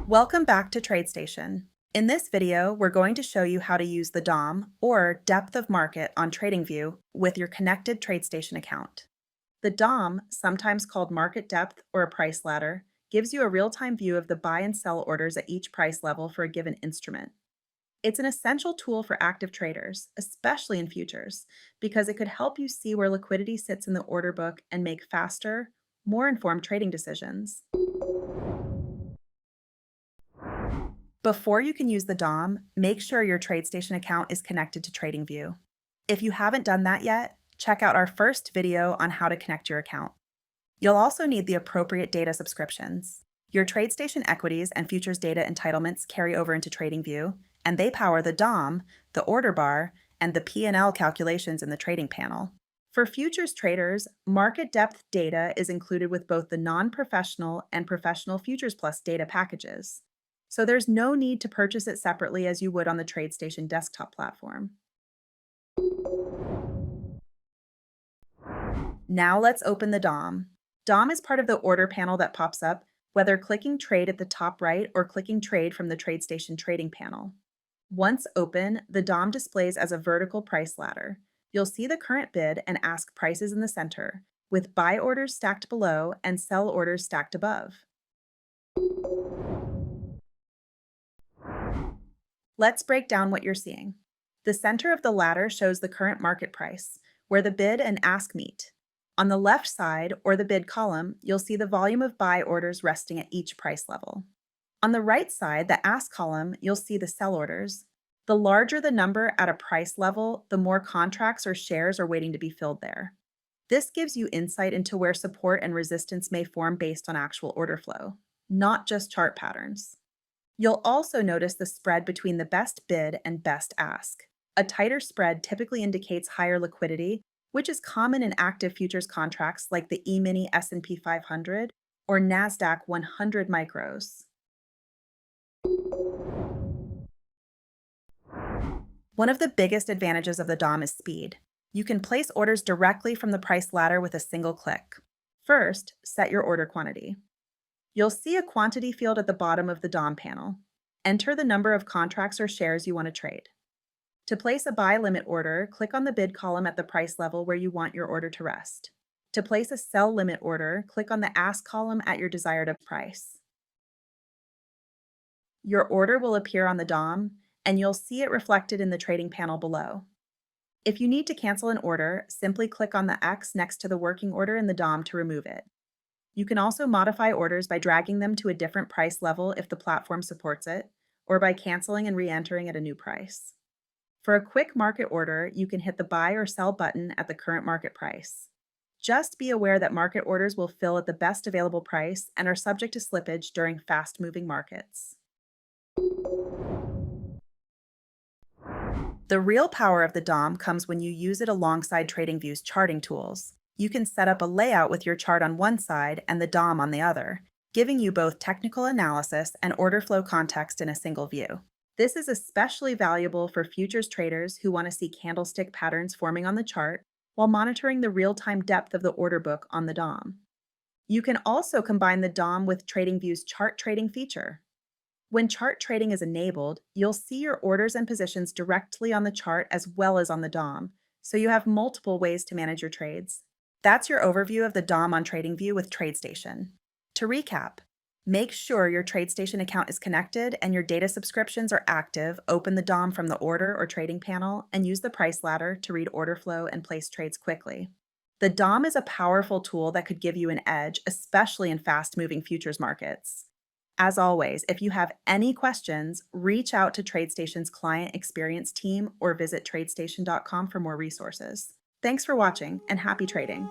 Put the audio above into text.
Welcome back to TradeStation. In this video, we're going to show you how to use the DOM, or depth of market, on TradingView with your connected TradeStation account. The DOM, sometimes called market depth or a price ladder, gives you a real-time view of the buy and sell orders at each price level for a given instrument. It's an essential tool for active traders, especially in futures, because it could help you see where liquidity sits in the order book and make faster, more informed trading decisions. Before you can use the DOM, make sure your TradeStation account is connected to TradingView. If you haven't done that yet, check out our first video on how to connect your account. You'll also need the appropriate data subscriptions. Your TradeStation equities and futures data entitlements carry over into TradingView, and they power the DOM, the order bar, and the P&L calculations in the trading panel. For futures traders, market depth data is included with both the non-professional and professional Futures Plus data packages. So there's no need to purchase it separately as you would on the TradeStation desktop platform. Now let's open the DOM. DOM is part of the order panel that pops up, whether clicking Trade at the top right or clicking Trade from the TradeStation trading panel. Once open, the DOM displays as a vertical price ladder. You'll see the current bid and ask prices in the center, with buy orders stacked below and sell orders stacked above. Let's break down what you're seeing. The center of the ladder shows the current market price, where the bid and ask meet. On the left side, or the bid column, you'll see the volume of buy orders resting at each price level. On the right side, the ask column, you'll see the sell orders. The larger the number at a price level, the more contracts or shares are waiting to be filled there. This gives you insight into where support and resistance may form based on actual order flow, not just chart patterns. You'll also notice the spread between the best bid and best ask. A tighter spread typically indicates higher liquidity, which is common in active futures contracts like the E-mini S&P 500 or NASDAQ 100 micros. One of the biggest advantages of the DOM is speed. You can place orders directly from the price ladder with a single click. First, set your order quantity. You'll see a quantity field at the bottom of the DOM panel. Enter the number of contracts or shares you want to trade. To place a buy limit order, click on the bid column at the price level where you want your order to rest. To place a sell limit order, click on the ask column at your desired price. Your order will appear on the DOM, and you'll see it reflected in the trading panel below. If you need to cancel an order, simply click on the X next to the working order in the DOM to remove it. You can also modify orders by dragging them to a different price level if the platform supports it, or by canceling and re-entering at a new price. For a quick market order, you can hit the buy or sell button at the current market price. Just be aware that market orders will fill at the best available price and are subject to slippage during fast-moving markets. The real power of the DOM comes when you use it alongside TradingView's charting tools. You can set up a layout with your chart on one side and the DOM on the other, giving you both technical analysis and order flow context in a single view. This is especially valuable for futures traders who want to see candlestick patterns forming on the chart while monitoring the real-time depth of the order book on the DOM. You can also combine the DOM with TradingView's chart trading feature. When chart trading is enabled, you'll see your orders and positions directly on the chart as well as on the DOM, so you have multiple ways to manage your trades. That's your overview of the DOM on TradingView with TradeStation. To recap, make sure your TradeStation account is connected and your data subscriptions are active. Open the DOM from the order or trading panel and use the price ladder to read order flow and place trades quickly. The DOM is a powerful tool that could give you an edge, especially in fast-moving futures markets. As always, if you have any questions, reach out to TradeStation's client experience team or visit tradestation.com for more resources. Thanks for watching and happy trading.